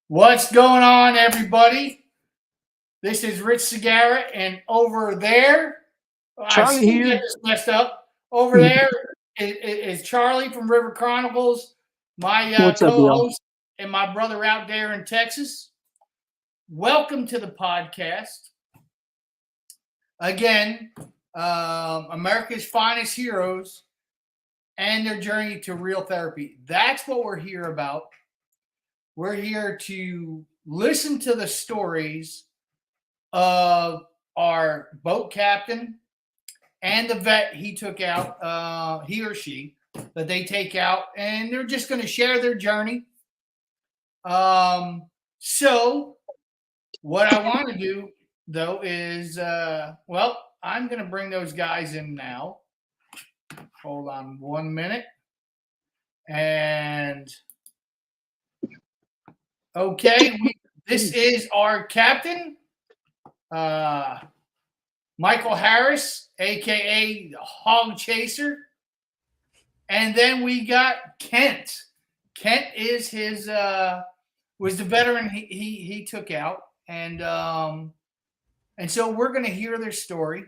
What's going on, everybody? This is Rich Segarra, and over there, I Charlie still get here. this messed up. Over there is Charlie from River Chronicles, my What's up, y'all? co-host, and my brother out there in Texas. Welcome to the podcast. Again, America's finest heroes and their journey to real therapy. That's what we're here about. We're here to listen to the stories of our boat captain and the vet he took out, he or she, that they take out, and they're just going to share their journey. So, what I want to do, though, is, I'm going to bring those guys in now. Hold on 1 minute. And, okay, this is our captain. Michael Harris, aka Hog Chaser, and then we got Kent. Kent is his was the veteran he took out, and so we're gonna hear their story.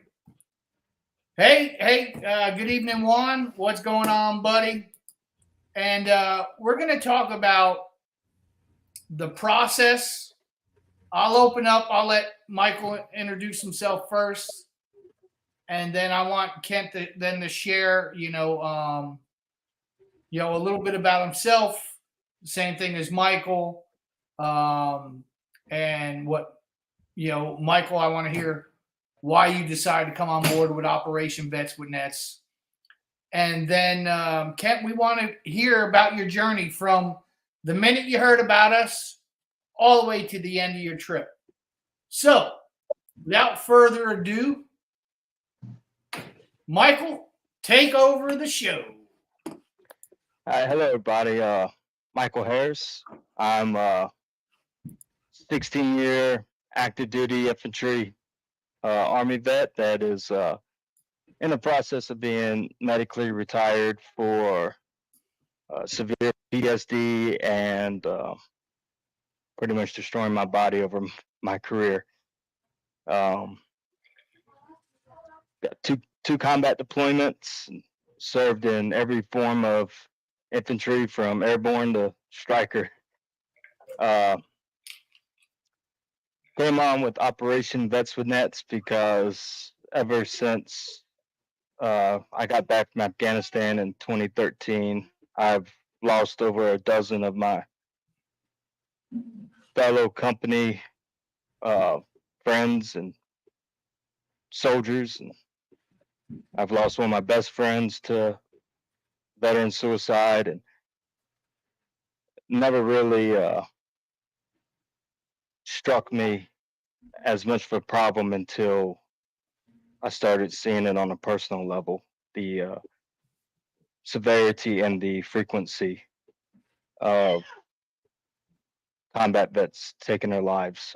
Hey, good evening, Juan. What's going on, buddy? And we're gonna talk about the process. I'll open up. I'll let Michael introduce himself first, and then I want Kent to share, a little bit about himself. Same thing as Michael, and Michael. I want to hear why you decided to come on board with Operation Vets with Nets, and then Kent, we want to hear about your journey from the minute you heard about us all the way to the end of your trip. So, without further ado, Michael, take over the show. Hi, hello, everybody. Michael Harris. I'm 16-year active duty infantry Army vet that is in the process of being medically retired for severe PTSD and pretty much destroying my body over my career. Got two combat deployments, served in every form of infantry from airborne to striker. Came on with Operation Vets with Nets because ever since I got back from Afghanistan in 2013, I've lost over a dozen of my fellow company friends and soldiers, and I've lost one of my best friends to veteran suicide, and never really struck me as much of a problem until I started seeing it on a personal level, the severity and the frequency of combat vets taking their lives.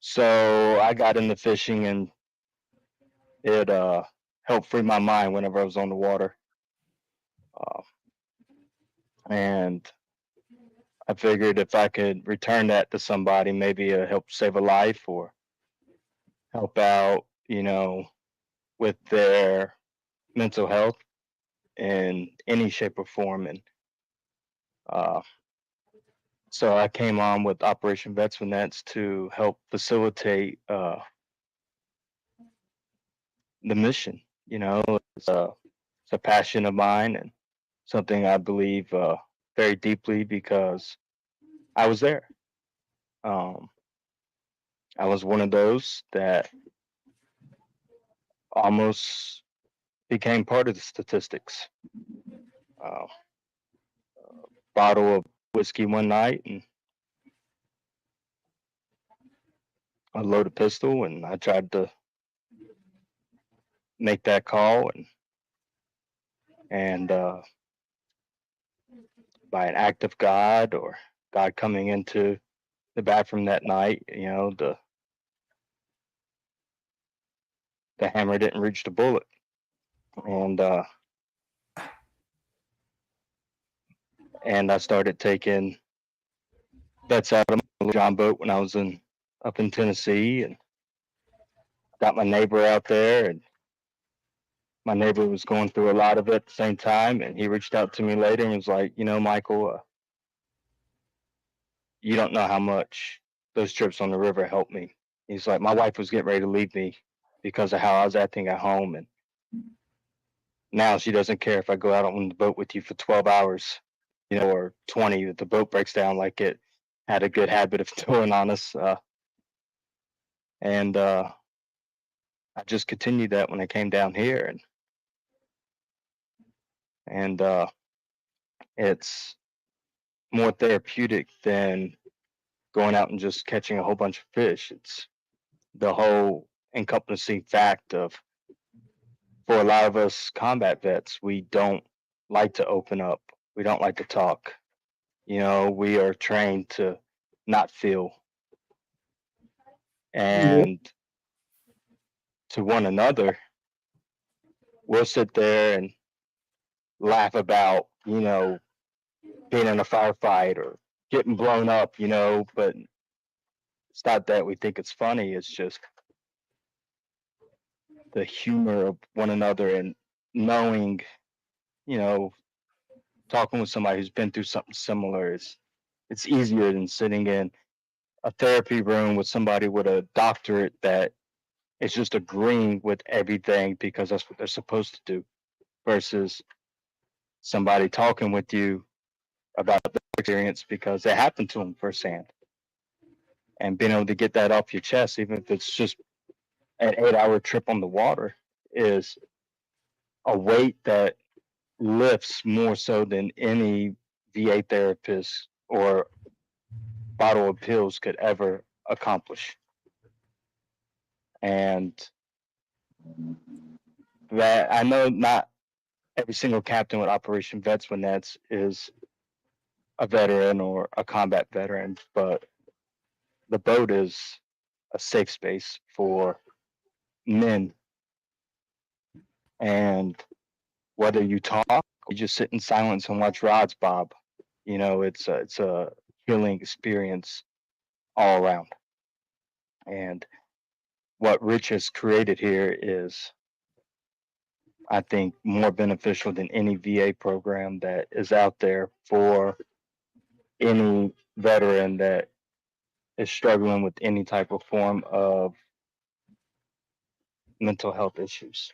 So I got into fishing, and it helped free my mind whenever I was on the water. And I figured if I could return that to somebody, maybe it'll help save a life or help out, with their mental health in any shape or form. And uh, so I came on with Operation Vets with Nets to help facilitate the mission. It's a passion of mine and something I believe very deeply because I was there. Um, I was one of those that almost became part of the statistics. Uh, Bottle of whiskey one night and a loaded pistol, and I tried to make that call, and by an act of God or God coming into the bathroom that night, the hammer didn't reach the bullet, and and I started taking vets out of my John boat when I was up in Tennessee, and got my neighbor out there, and my neighbor was going through a lot of it at the same time, and he reached out to me later and was like, Michael, you don't know how much those trips on the river helped me. He's like, my wife was getting ready to leave me because of how I was acting at home, and now she doesn't care if I go out on the boat with you for 12 hours, or 20, if the boat breaks down like it had a good habit of doing on us. And I just continued that when I came down here, and it's more therapeutic than going out and just catching a whole bunch of fish. It's the whole encompassing fact of, for a lot of us combat vets, we don't like to open up. We don't like to talk. We are trained to not feel. And to one another, we'll sit there and laugh about, being in a firefight or getting blown up, but it's not that we think it's funny. It's just the humor of one another, and knowing, talking with somebody who's been through something similar it's easier than sitting in a therapy room with somebody with a doctorate that is just agreeing with everything because that's what they're supposed to do, versus somebody talking with you about the experience because it happened to them firsthand, and being able to get that off your chest, even if it's just an 8-hour trip on the water, is a weight that lifts more so than any VA therapist or bottle of pills could ever accomplish. And that, I know not every single captain with Operation Vets with Nets is a veteran or a combat veteran, but the boat is a safe space for men. And whether you talk or you just sit in silence and watch rods bob, it's a healing experience all around. And what Rich has created here is, I think, more beneficial than any VA program that is out there for any veteran that is struggling with any type of form of mental health issues.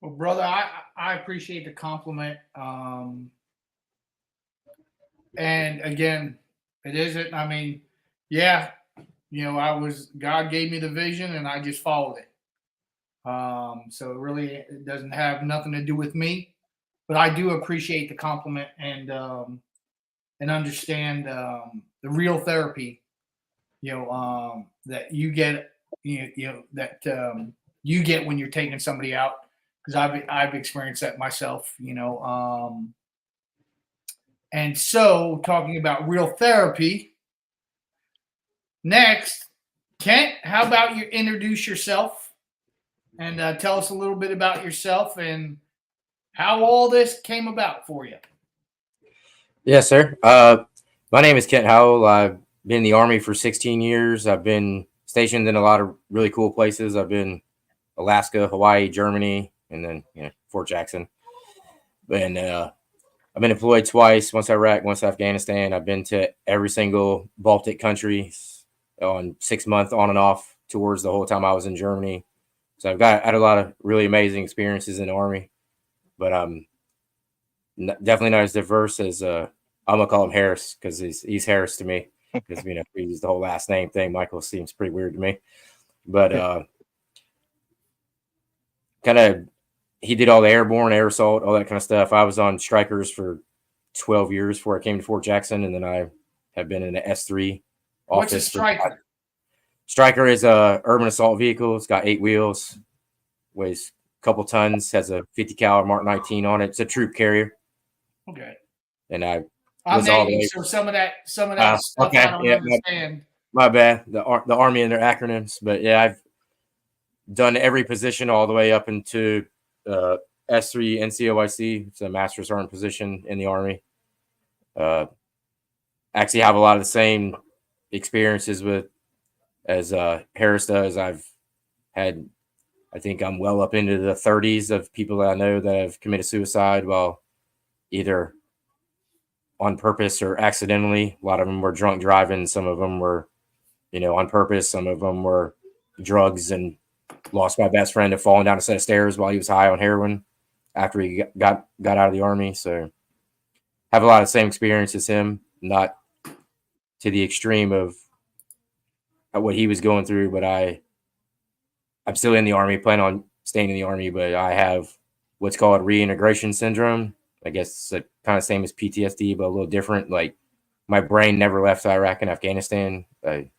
Well, brother, I appreciate the compliment. And again, it isn't, I mean, yeah, God gave me the vision and I just followed it. So it doesn't have nothing to do with me, but I do appreciate the compliment and understand the real therapy, that you get, that you get when you're taking somebody out, because I've experienced that myself, and so talking about real therapy. Next, Kent, how about you introduce yourself and tell us a little bit about yourself and how all this came about for you? Yes, sir. My name is Kent Howell. I've been in the Army for 16 years. I've been stationed in a lot of really cool places. I've been Alaska, Hawaii, Germany, and then Fort Jackson. And I've been deployed twice, once Iraq, once Afghanistan. I've been to every single Baltic country on 6-month on and off tours the whole time I was in Germany. So had a lot of really amazing experiences in the Army, but definitely not as diverse as I'm gonna call him Harris, because he's Harris to me, because we use the whole last name thing. Michael seems pretty weird to me, but kind of he did all the airborne, air assault, all that kind of stuff. I was on strikers for 12 years before I came to Fort Jackson, and then I have been in the S3 office. What's a striker? Striker is a urban assault vehicle. It's got 8 wheels, weighs a couple tons, has a 50 caliber Mark 19 on it. It's a troop carrier. Okay. And I'm Navy, so some of that stuff okay. I don't understand. My bad. The Army and their acronyms, but yeah, I've done every position all the way up into S3 NCOIC. It's a Master Sergeant position in the Army. Actually have a lot of the same experiences with as Harris does. I've had, I think I'm well up into the 30s of people that I know that have committed suicide while either on purpose or accidentally. A lot of them were drunk driving. Some of them were, on purpose. Some of them were drugs, and lost my best friend to falling down a set of stairs while he was high on heroin after he got out of the Army. So have a lot of the same experience as him, not to the extreme of what he was going through, but I'm still in the Army, plan on staying in the Army, but I have what's called reintegration syndrome. I guess it's kind of same as PTSD, but a little different. Like, my brain never left Iraq and Afghanistan. I've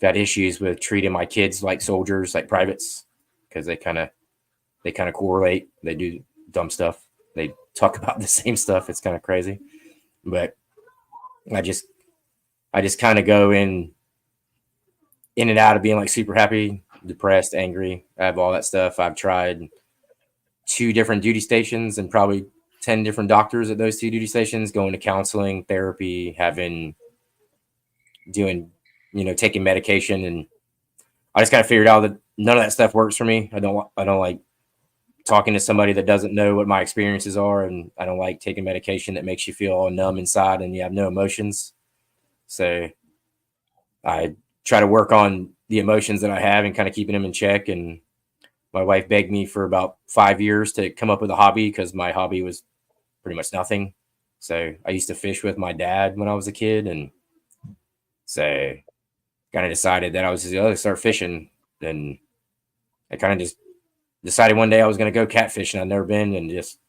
had issues with treating my kids like soldiers, like privates, because they kind of correlate. They do dumb stuff. They talk about the same stuff. It's kind of crazy, but I just kind of go in and out of being like super happy, depressed, angry. I have all that stuff. I've tried 2 different duty stations and probably 10 different doctors at those 2 duty stations, going to counseling, therapy, doing, taking medication. And I just kind of figured out that none of that stuff works for me. I don't like talking to somebody that doesn't know what my experiences are. And I don't like taking medication that makes you feel all numb inside and you have no emotions. So I try to work on the emotions that I have and kind of keeping them in check. And my wife begged me for about 5 years to come up with a hobby, because my hobby was pretty much nothing. So I used to fish with my dad when I was a kid. And so kind of decided that I was going to start fishing. And I kind of just decided one day I was going to go catfishing. I'd never been, and just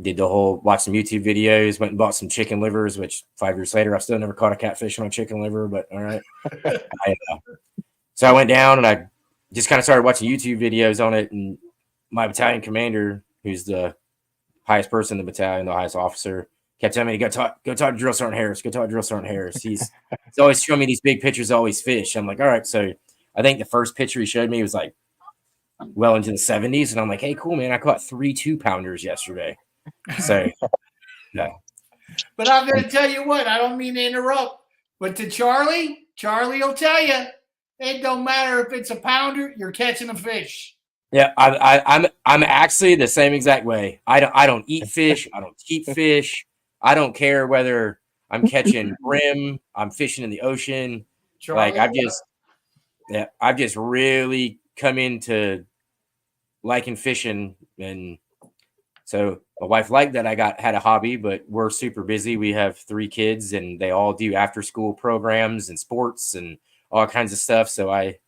did the whole, watched some YouTube videos, went and bought some chicken livers, which 5 years later, I've still never caught a catfish on a chicken liver, but all right. So I went down and I just kind of started watching YouTube videos on it. And my battalion commander, who's the highest person in the battalion, the highest officer, kept telling me to go talk to Drill Sergeant Harris, go talk to Drill Sergeant Harris. He's always showing me these big pictures of all these fish. I'm like, all right. So I think the first picture he showed me was like well into the 70s. And I'm like, hey, cool, man. I caught 3 2-pounders yesterday. So, no. But I'm going to tell you what, I don't mean to interrupt, but to Charlie will tell you, it don't matter if it's a pounder, you're catching a fish. Yeah, I'm actually the same exact way. I don't eat fish. I don't keep fish. I don't care whether I'm catching brim, I'm fishing in the ocean. Charlie, Like, I've just really come into liking fishing. And so my wife liked that I had a hobby, but we're super busy. We have 3 kids and they all do after school programs and sports and all kinds of stuff. So I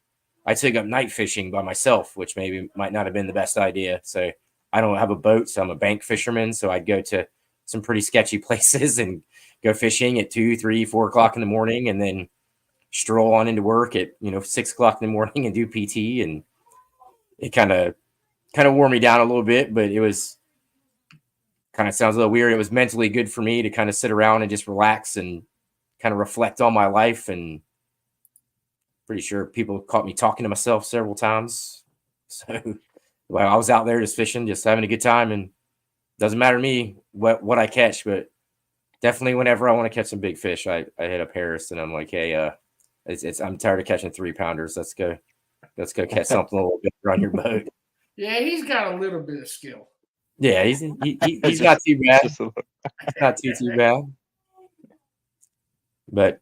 took up night fishing by myself, which might not have been the best idea. So I don't have a boat, so I'm a bank fisherman. So I'd go to some pretty sketchy places and go fishing at 2, 3, 4 o'clock in the morning, and then stroll on into work at 6 o'clock in the morning and do PT. And it kind of wore me down a little bit, but it was kind of, sounds a little weird. It was mentally good for me to kind of sit around and just relax and kind of reflect on my life. And pretty sure people caught me talking to myself several times. So while I was out there just fishing, just having a good time, and doesn't matter to me what I catch, but definitely whenever I want to catch some big fish, I hit up Harris and I'm like, hey, I'm tired of catching 3-pounders. Let's go catch something a little bit on your boat. Yeah, he's got a little bit of skill. Yeah, he's not too bad. Not too bad. But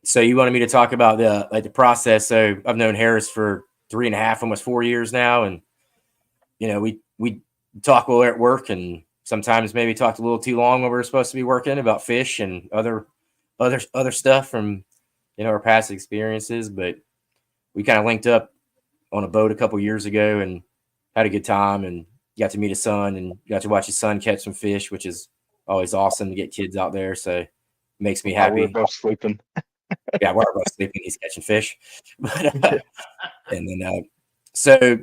so you wanted me to talk about the process. So I've known Harris for 3.5, almost 4 years now, and we talk while we're at work, and sometimes maybe talked a little too long when we were supposed to be working about fish and other stuff from our past experiences. But we kind of linked up on a boat a couple years ago and had a good time, and got to meet his son and got to watch his son catch some fish, which is always awesome to get kids out there. So it makes me happy. We're both sleeping. Yeah, we're both sleeping. He's catching fish. But, and then so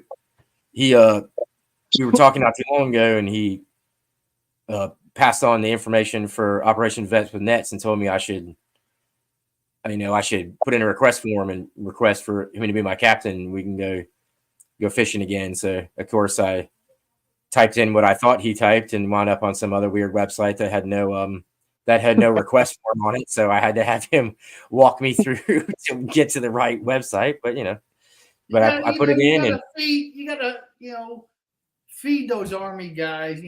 he we were talking not too long ago, and he passed on the information for Operation Vets with Nets and told me I should put in a request form and request for him to be my captain. We can go fishing again. So of course I typed in what I thought he typed and wound up on some other weird website that had no that had no request form on it. So I had to have him walk me through to get to the right website. But but I put it in, and you gotta feed those Army guys,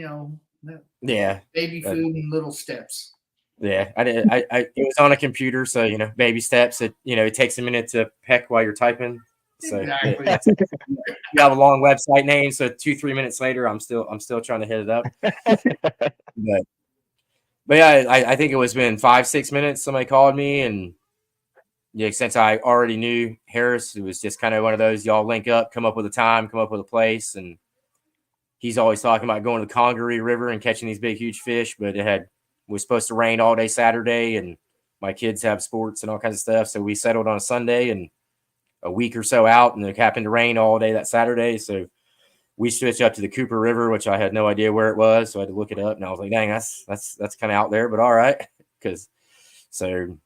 yeah, baby food in little steps. yeah, I did. It was on a computer, so baby steps. It takes a minute to peck while you're typing. So Exactly. you have a long website name, so 2-3 minutes later, I'm still trying to hit it up. But yeah, I think it was been 5-6 minutes. Somebody called me, and since I already knew Harris, it was just kind of one of those, y'all link up, come up with a time, come up with a place, and he's always talking about going to the Congaree River and catching these big, huge fish, but was supposed to rain all day Saturday, and my kids have sports and all kinds of stuff. So we settled on a Sunday and a week or so out, and it happened to rain all day that Saturday. So we switched up to the Cooper River, which I had no idea where it was. So I had to look it up, and I was like, dang, that's kind of out there, but all right. So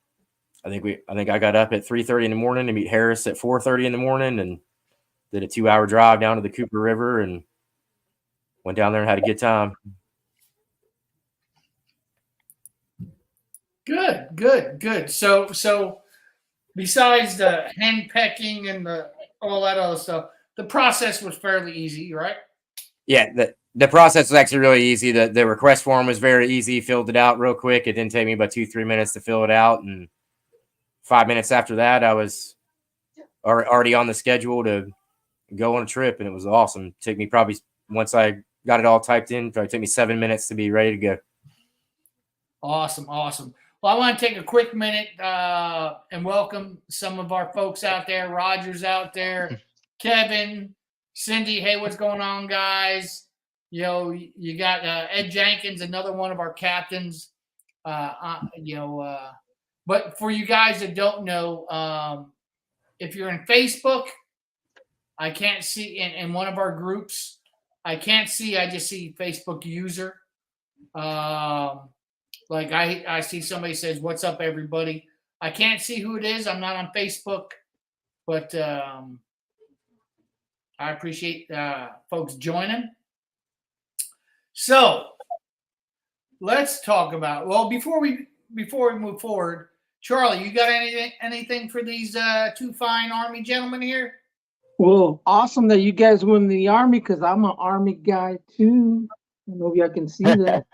I think I got up at 3:30 in the morning to meet Harris at 4:30 in the morning, and did a 2-hour drive down to the Cooper River and went down there and had a good time. Good. So besides the hen pecking and all that other stuff, the process was fairly easy, right? Yeah, the process was actually really easy. The request form was very easy. Filled it out real quick. It didn't take me about 2-3 minutes to fill it out, and 5 minutes after that, I was already on the schedule to go on a trip, and it was awesome. It took me probably, once I got it all typed in, probably took me 7 minutes to be ready to go. Awesome. Well, I want to take a quick minute and welcome some of our folks out there. Roger's out there, Kevin, Cindy. Hey, what's going on, guys? You got Ed Jenkins, another one of our captains. But for you guys that don't know, if you're in Facebook, I can't see in one of our groups. I can't see. I just see Facebook user. Like I see somebody says, "What's up, everybody?" I can't see who it is. I'm not on Facebook, but I appreciate folks joining. So let's talk about. Well, before we move forward, Charlie, you got anything for these two fine Army gentlemen here? Well, awesome that you guys went in the Army, because I'm an Army guy too. I don't know if y'all can see that.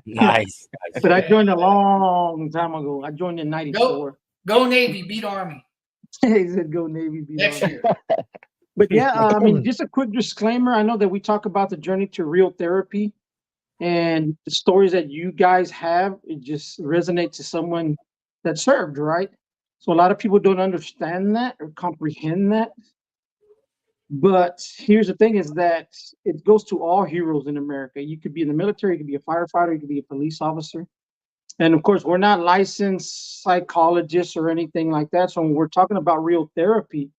Nice. But I joined a long time ago. I joined in '94. Go Navy, beat Army. He said, "Go Navy, beat Next Army." year. But yeah, I mean, just a quick disclaimer. I know that we talk about the journey to real therapy, and the stories that you guys have, it just resonates to someone that served, right? So a lot of people don't understand that or comprehend that. But here's the thing, is that it goes to all heroes in America. You could be in the military, you could be a firefighter, you could be a police officer. And of course, we're not licensed psychologists or anything like that. So when we're talking about real therapy,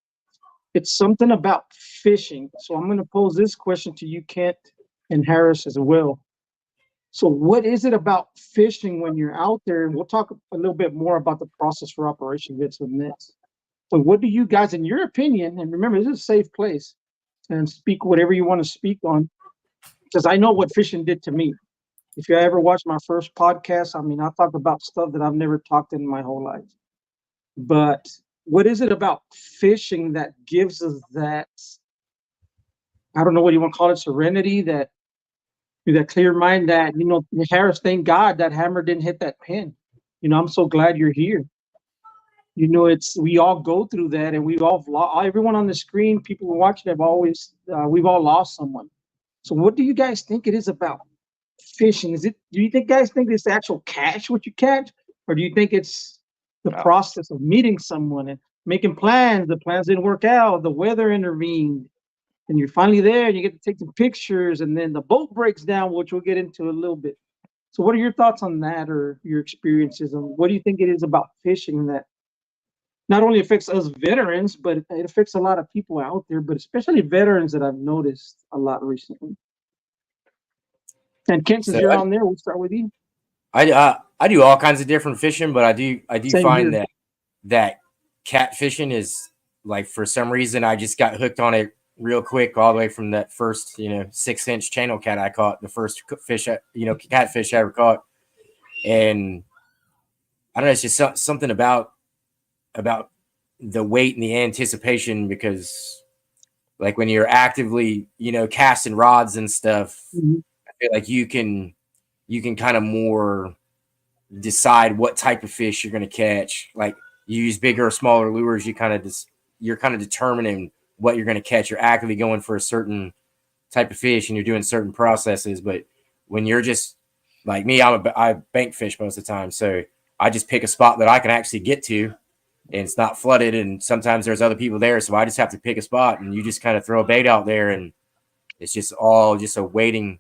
it's something about fishing. So I'm going to pose this question to you, Kent and Harris, as well. So what is it about fishing when you're out there? And we'll talk a little bit more about the process for Operation Bits of Nets. But what do you guys, in your opinion, and remember, this is a safe place, and speak whatever you want to speak on, because I know what fishing did to me. If you ever watched my first podcast, I mean, I talk about stuff that I've never talked in my whole life. But what is it about fishing that gives us that, I don't know what you want to call it, serenity, that clear mind, that, Harris, thank God that hammer didn't hit that pin. I'm so glad you're here. We all go through that, and we've all everyone on the screen, people who are watching, we've all lost someone. So what do you guys think it is about fishing? Do you guys think it's the actual catch, what you catch, or do you think it's the process of meeting someone and making plans? The plans didn't work out, the weather intervened, and you're finally there, and you get to take some pictures, and then the boat breaks down, which we'll get into a little bit. So what are your thoughts on that, or your experiences, and what do you think it is about fishing that not only affects us veterans, but it affects a lot of people out there, but especially veterans that I've noticed a lot recently? And Kent, since you're on there, we'll start with you. I do all kinds of different fishing, but I do Same find here. that catfishing is, like, for some reason I just got hooked on it real quick, all the way from that first 6-inch channel cat I caught, the first fish catfish I ever caught. And I don't know, it's just something about the wait and the anticipation, because like when you're actively, casting rods and stuff, Mhm. I feel like you can kind of more decide what type of fish you're going to catch. Like you use bigger or smaller lures, you're kind of determining what you're going to catch. You're actively going for a certain type of fish and you're doing certain processes. But when you're just like me, I bank fish most of the time. So I just pick a spot that I can actually get to and it's not flooded. And sometimes there's other people there. So I just have to pick a spot and you just kind of throw a bait out there and it's just all just a waiting,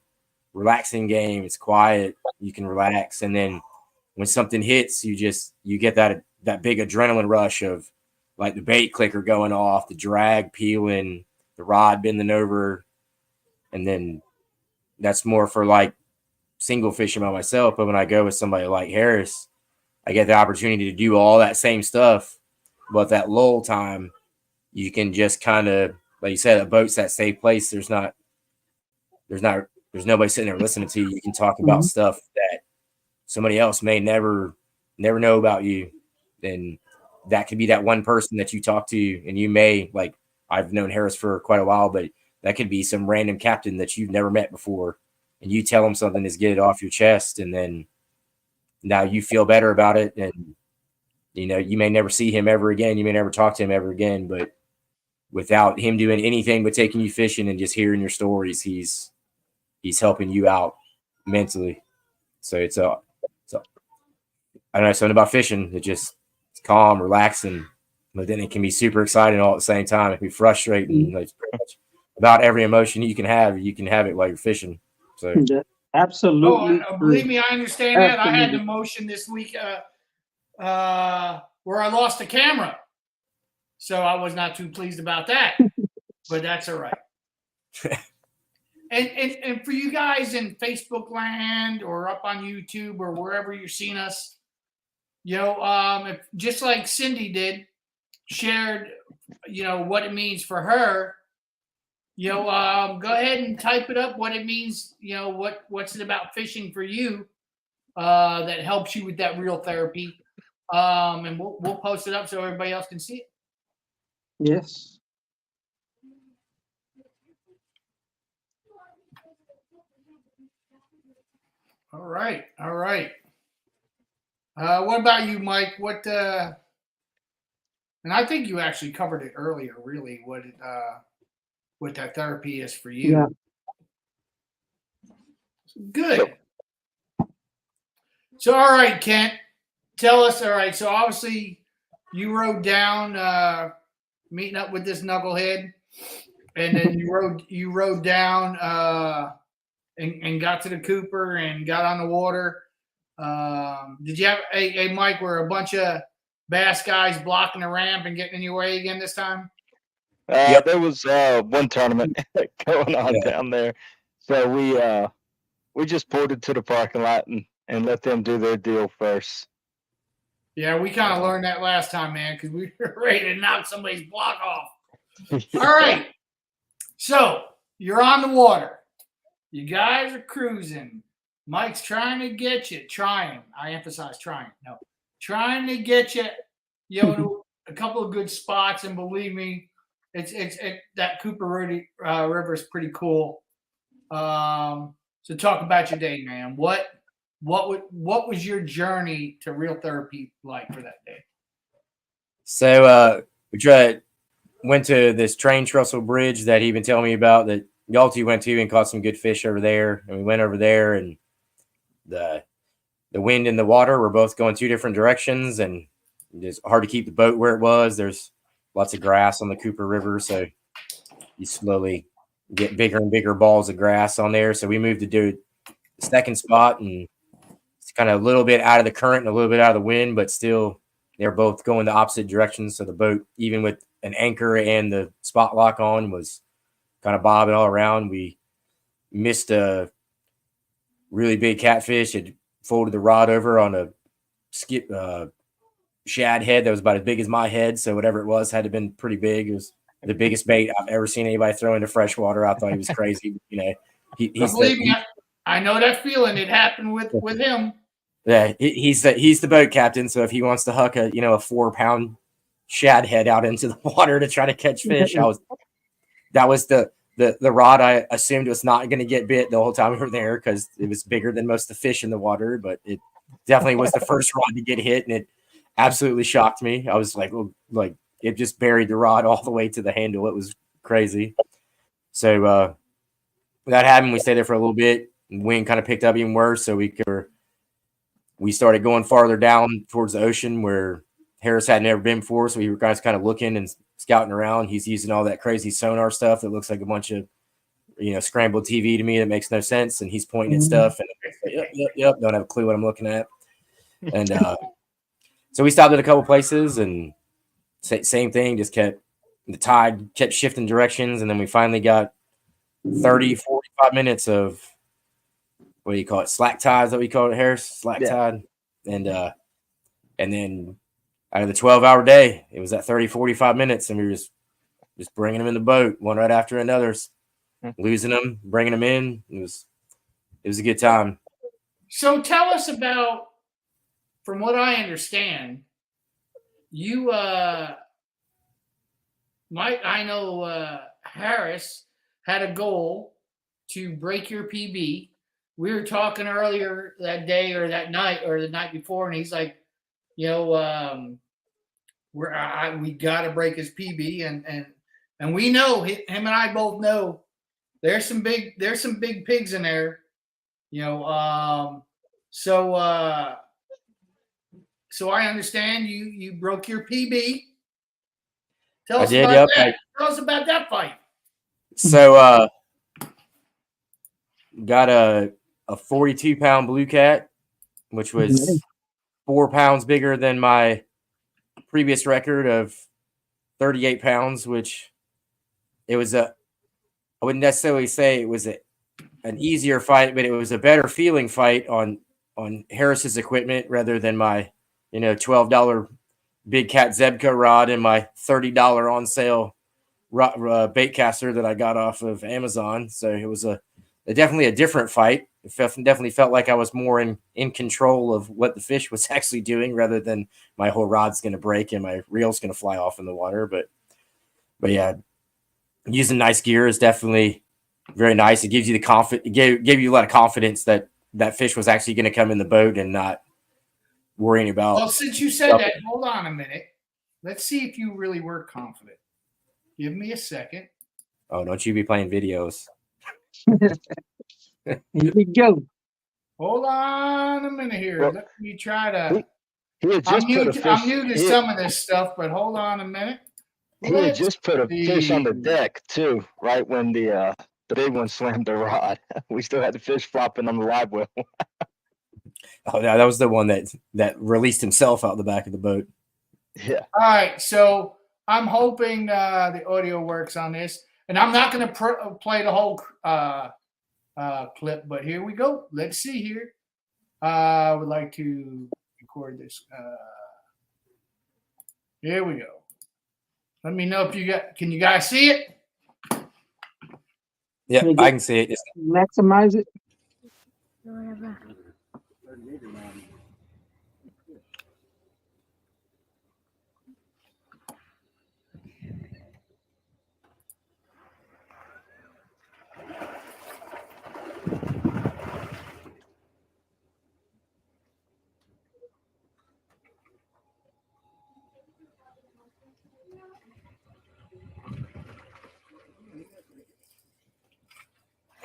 relaxing game. It's quiet. You can relax. And then when something hits, you get that big adrenaline rush of like the bait clicker going off, the drag peeling, the rod bending over. And then that's more for like single fishing by myself. But when I go with somebody like Harris, I get the opportunity to do all that same stuff. But that lull time, you can just kind of, like you said, a boat's that safe place. There's nobody sitting there listening to you. You can talk about Mhm. stuff that somebody else may never know about you. And that could be that one person that you talk to, and you may, like, I've known Harris for quite a while, but that could be some random captain that you've never met before. And you tell them something to get it off your chest. And then now you feel better about it. And, you may never see him ever again. You may never talk to him ever again, but without him doing anything but taking you fishing and just hearing your stories, he's helping you out mentally. So it's I don't know, something about fishing. It's calm, relaxing, but then it can be super exciting all at the same time. It can be frustrating. Like about every emotion you can have it while you're fishing. So Yeah, absolutely. Believe me, I understand that. I had Absolutely. an emotion this week where I lost the camera. So I was not too pleased about that, but that's all right. And for you guys in Facebook land or up on YouTube or wherever you're seeing us, if, just like Cindy did, shared, what it means for her, go ahead and type it up, what it means, what's it about fishing for you that helps you with that real therapy. And we'll post it up so everybody else can see it. Yes. All right. What about you, Mike? What? And I think you actually covered it earlier. Really, what that therapy is for you. Yeah. Good. So, all right, Kent, tell us. All right. So, obviously, you rode down, meeting up with this knucklehead, and then you rode down and got to the Cooper and got on the water. Did you have a Mike where a bunch of bass guys blocking the ramp and getting in your way again this time? Yep. There was one tournament going on down there, so we just pulled it to the parking lot and let them do their deal first. Yeah, we kind of learned that last time, man, because we were ready to knock somebody's block off. All right. So you're on the water. You guys are cruising. Mike's trying to get you. Trying. I emphasize trying. No. Trying to get you, to a couple of good spots. And believe me, it's that Cooper River is pretty cool. So talk about your day, man. What was your journey to real therapy like for that day? So we went to this train trestle bridge that he been telling me about that y'all two went to and caught some good fish over there. And we went over there and the wind and the water were both going two different directions and it's hard to keep the boat where it was. There's lots of grass on the Cooper River. So you slowly get bigger and bigger balls of grass on there. So we moved to do the second spot and it's kind of a little bit out of the current and a little bit out of the wind, but still they're both going the opposite directions. So the boat, even with an anchor and the spot lock on, was kind of bobbing all around. We missed a really big catfish. It folded the rod over on a shad head that was about as big as my head. So whatever it was had to have been pretty big. It was the biggest bait I've ever seen anybody throw into fresh water. I thought he was crazy. Believe me, I know that feeling. It happened with him. Yeah, he's the boat captain. So if he wants to huck a 4-pound shad head out into the water to try to catch fish, that was the rod I assumed was not going to get bit the whole time we were there because it was bigger than most of the fish in the water. But it definitely was the first rod to get hit, and it absolutely shocked me. I was like it just buried the rod all the way to the handle. It was crazy. So that happened. We stayed there for a little bit. Wind kind of picked up even worse, so we started going farther down towards the ocean where Harris had never been before. So we were guys kind of looking and scouting around. He's using all that crazy sonar stuff that looks like a bunch of, scrambled TV to me that makes no sense. And he's pointing at stuff and I'm like, yep. Don't have a clue what I'm looking at. And so we stopped at a couple places and same thing, the tide kept shifting directions. And then we finally got 45 minutes of, what do you call it? Slack tide is what we call it, Harris? Slack tide. And then out of the 12-hour day, it was at 45 minutes, and we were just bringing them in the boat, one right after another, losing them, bringing them in. It was a good time. So tell us about, from what I understand, you I know Harris had a goal to break your PB. We were talking earlier that day or that night or the night before, and he's like, we got to break his PB, and we know him and I both know there's some big pigs in there, So I understand you broke your PB. Tell us about that. Tell us about that fight. So got a 42-pound blue cat, which was 4 pounds bigger than my previous record of 38 pounds, which it was I wouldn't necessarily say it was an easier fight, but it was a better feeling fight on Harris's equipment rather than my, $12 Big Cat Zebca rod and my $30 on sale bait caster that I got off of Amazon. So it was definitely a different fight. It definitely felt like I was more in control of what the fish was actually doing rather than my whole rod's going to break and my reel's going to fly off in the water. But yeah, using nice gear is definitely very nice. It gives you it gave you a lot of confidence that fish was actually going to come in the boat and not worrying about. Well, since you said that, hold on a minute. Let's see if you really were confident. Give me a second. Oh, don't you be playing videos. Here we go. Hold on a minute here. Well, let me try to. I'm new to some of this stuff, but hold on a minute. He had just put a fish on the deck too, right when the big one slammed the rod. We still had the fish flopping on the live well. Oh, yeah, that was the one that released himself out the back of the boat. Yeah. All right, so I'm hoping the audio works on this, and I'm not going to play the whole clip, but here we go. Let's see here. I would like to record this. Here we go. Let me know if can you guys see it? Yeah, I can see it. Maximize it.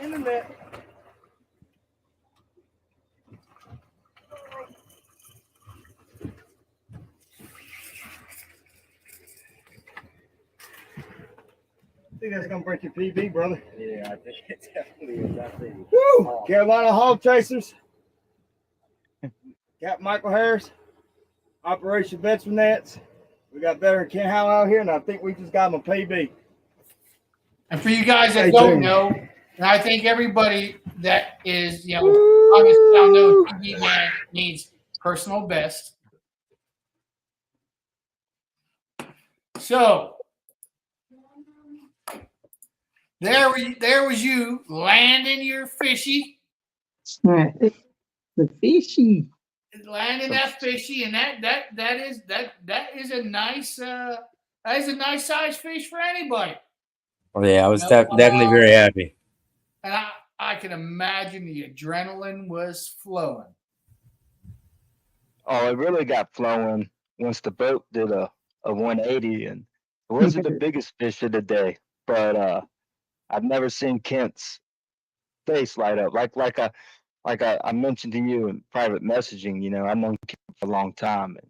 Internet. I think that's gonna break your PB, brother. Yeah, I think it definitely is. I think. Woo! Carolina Hog Chasers. Captain Michael Harris. Operation Veteran Nets. We got veteran Ken Howell out here, and I think we just got him a PB. And for you guys that don't know, and I think everybody that is, obviously now knows PB man means personal best. So there was you landing your fishy. The fishy. landing that fishy, and that is a nice size fish for anybody. Oh yeah, I was You know, definitely very happy. And I can imagine the adrenaline was flowing. Oh, it really got flowing once the boat did a 180, and it wasn't the biggest fish of the day, but I've never seen Kent's face light up like I mentioned to you in private messaging. I've known Kent for a long time, and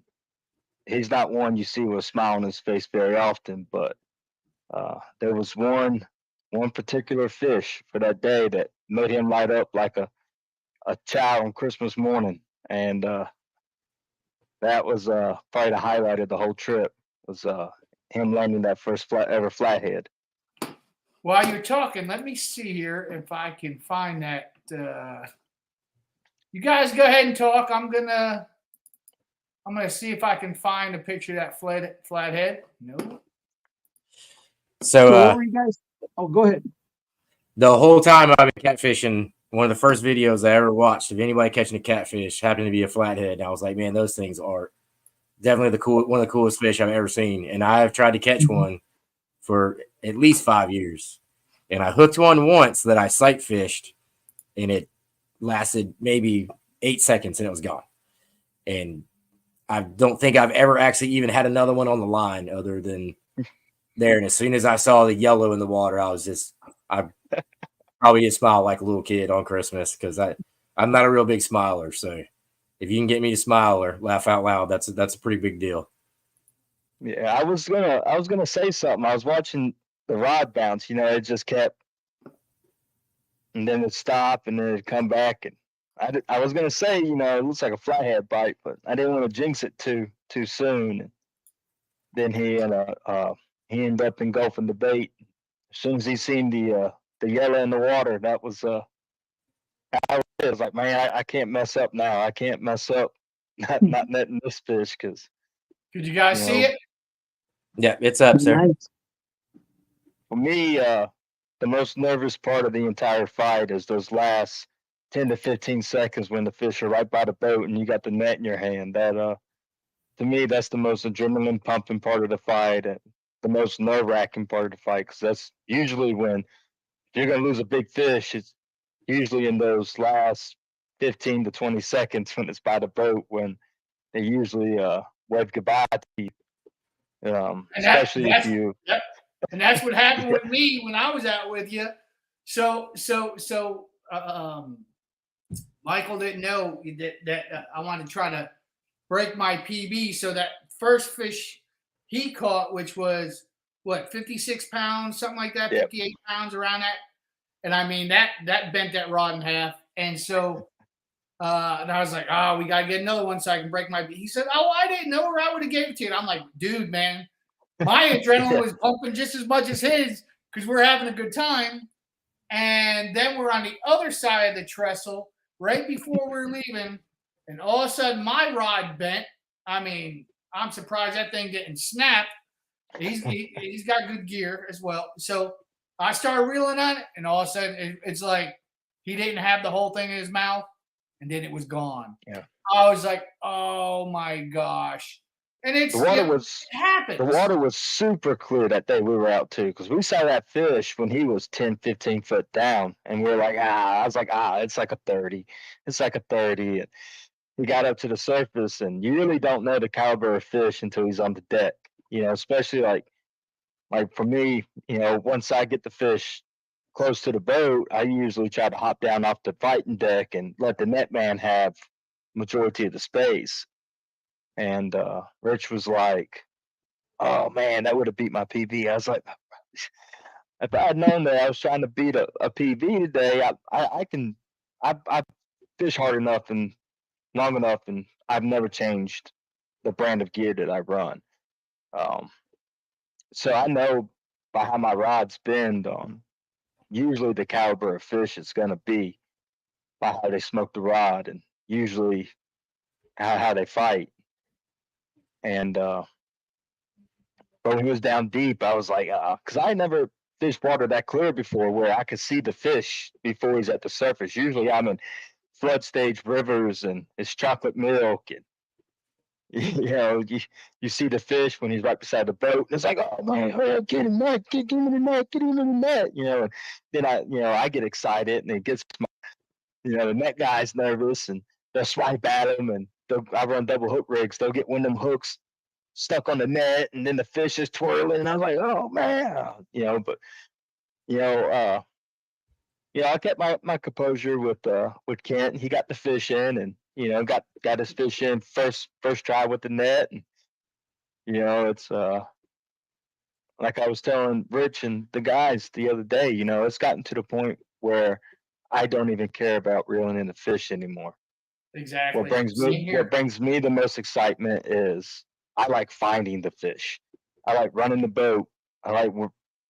he's not one you see with a smile on his face very often, but there was one particular fish for that day that made him light up like a child on Christmas morning, and that was probably the highlight of the whole trip. Was him landing that first ever flathead. While you're talking, let me see here if I can find that. You guys go ahead and talk. I'm gonna see if I can find a picture of that flathead. No. So what were you guys? Oh, go ahead. the whole time I've been catfishing, one of the first videos I ever watched of anybody catching a catfish happened to be a flathead. And I was like, man, those things are definitely one of the coolest fish I've ever seen. And I've tried to catch one for at least 5 years. And I hooked one once that I sight fished, and it lasted maybe 8 seconds and it was gone. And I don't think I've ever actually even had another one on the line other than there. And as soon as I saw the yellow in the water, I probably did smile like a little kid on Christmas, because I'm not a real big smiler. So if you can get me to smile or laugh out loud, that's a pretty big deal. Yeah, I was gonna say something. I was watching the rod bounce. It just kept, and then it'd stop, and then it'd come back, and I was gonna say, it looks like a flathead bite, but I didn't want to jinx it too soon. And then he ended up engulfing the bait as soon as he seen the yellow in the water. That was I was like, man, I can't mess up now. I can't mess up not netting this fish, because Could you guys see it? Yeah, it's up, sir. Nice. for me, the most nervous part of the entire fight is those last 10 to 15 seconds when the fish are right by the boat and you got the net in your hand. That to me, that's the most adrenaline pumping part of the fight, and the most nerve wracking part of the fight, because that's usually when, if you're gonna lose a big fish, it's usually in those last 15 to 20 seconds when it's by the boat, when they usually wave goodbye to you. Especially if you. Yep. And that's what happened with me when I was out with you. So Michael didn't know that I wanted to try to break my PB. So that first fish he caught, which was what, 56 pounds, something like that, Yep. 58 pounds, around that. And I mean, that bent that rod in half. And so, and I was like, oh, we got to get another one so I can break my. He said, oh, I didn't know, or I would have gave it to you. And I'm like, dude, man, my adrenaline was pumping just as much as his, because we're having a good time. And then we're on the other side of the trestle right before we're leaving. And all of a sudden, my rod bent. I mean, I'm surprised that thing didn't snap. He's got good gear as well. So I started reeling on it, and all of a sudden, it's like he didn't have the whole thing in his mouth, and then it was gone. Yeah. I was like, oh my gosh. And it happens. The water was super clear that day we were out too, because we saw that fish when he was 10, 15 foot down, and we were like, I was like, it's like a 30. It's like a 30. And he got up to the surface, and you really don't know the caliber of fish until he's on the deck, especially like for me, once I get the fish close to the boat, I usually try to hop down off the fighting deck and let the net man have majority of the space. And Rich was like, oh man, that would have beat my PB. I was like, if I had known that I was trying to beat a PB today, I fish hard enough and long enough, and I've never changed the brand of gear that I run. So I know by how my rods bend on usually the caliber of fish it's going to be by how they smoke the rod, and usually how they fight. And but when he was down deep, I was like, because I never fished water that clear before where I could see the fish before he's at the surface. Usually I'm in flood stage rivers and his chocolate milk, and you see the fish when he's right beside the boat, and it's like, oh man, hurry up, get him net, get him in the net, get him in the net, and then I get excited, and it gets the net guy's nervous, and they'll swipe at him, and I run double hook rigs, they'll get one of them hooks stuck on the net, and then the fish is twirling, and I was like, oh man, but I kept my composure with Kent. He got the fish in, and got his fish in first try with the net, and it's like I was telling Rich and the guys the other day. It's gotten to the point where I don't even care about reeling in the fish anymore. Exactly. What brings me the most excitement is I like finding the fish. I like running the boat. I like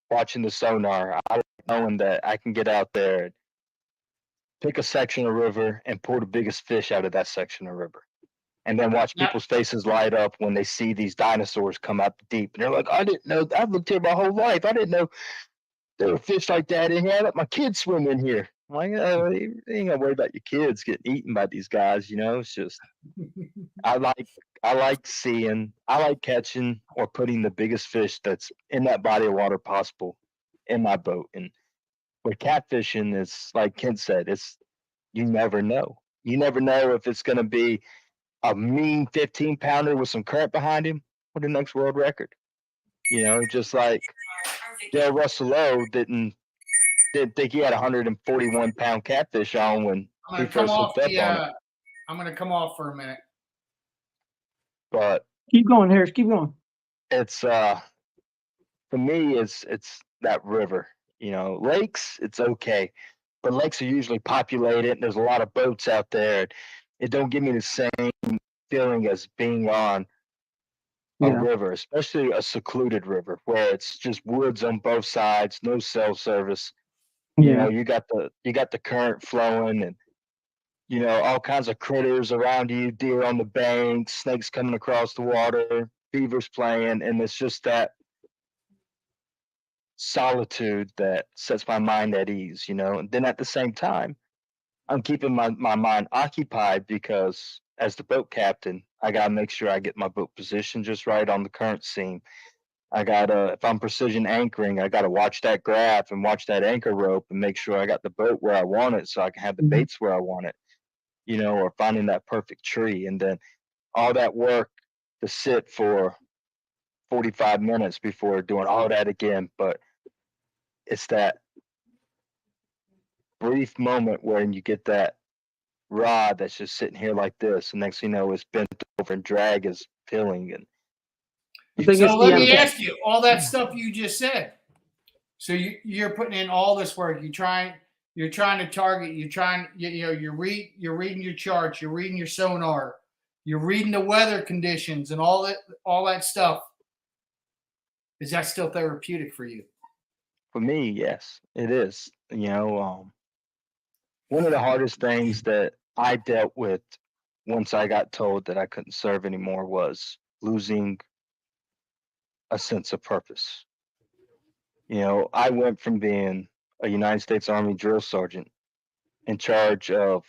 watching the sonar. I like knowing that I can get out there, pick a section of river, and pull the biggest fish out of that section of river. And then watch people's faces light up when they see these dinosaurs come out the deep. And they're like, I didn't know. I've lived here my whole life. I didn't know there were fish like that in here. I let my kids swim in here. I'm like, oh, you ain't gonna worry about your kids getting eaten by these guys. It's just I like seeing, I like catching or putting the biggest fish that's in that body of water possible in my boat. And with catfishing, it's like Kent said, you never know. You never know if it's gonna be a mean 15-pounder with some current behind him for the next world record. Just like Dale Russell didn't think he had a 141-pound catfish on when he first hooked up on it. I'm going to come off for a minute. But keep going, Harris. Keep going. It's for me, it's that river. Lakes, it's okay, but lakes are usually populated, and there's a lot of boats out there. It don't give me the same feeling as being on a river, especially a secluded river where it's just woods on both sides, no cell service. You got the current flowing, and all kinds of critters around you, deer on the banks, snakes coming across the water, beavers playing, and it's just that solitude that sets my mind at ease. And then at the same time, I'm keeping my mind occupied because as the boat captain, I gotta make sure I get my boat positioned just right on the current seam. If I'm precision anchoring, I gotta watch that graph and watch that anchor rope and make sure I got the boat where I want it so I can have the baits where I want it, or finding that perfect tree. And then all that work to sit for 45 minutes before doing all that again. But it's that brief moment when you get that rod that's just sitting here like this, and next thing you know, it's bent over and drag is peeling. And so let me ask you, all that stuff you just said. So you're putting in all this work. You're trying to target. You're reading your charts. You're reading your sonar. You're reading the weather conditions and all that stuff. Is that still therapeutic for you? For me, yes, it is. One of the hardest things that I dealt with once I got told that I couldn't serve anymore was losing a sense of purpose. I went from being a United States Army drill sergeant in charge of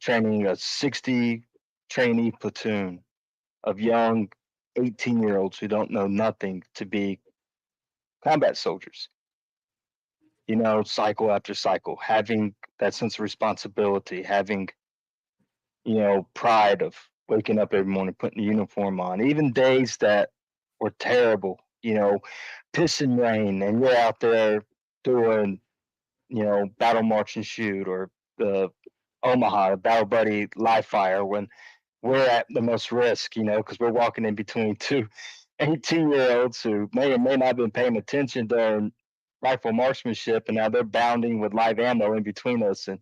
training a 60 trainee platoon of young 18-year-olds who don't know nothing to be combat soldiers. Cycle after cycle, having that sense of responsibility, having, pride of waking up every morning, putting the uniform on, even days that were terrible, pissing rain, and you're out there doing, battle march and shoot, or the Omaha Battle Buddy live fire when we're at the most risk, because we're walking in between two 18-year-olds who may or may not have been paying attention during rifle marksmanship, and now they're bounding with live ammo in between us, and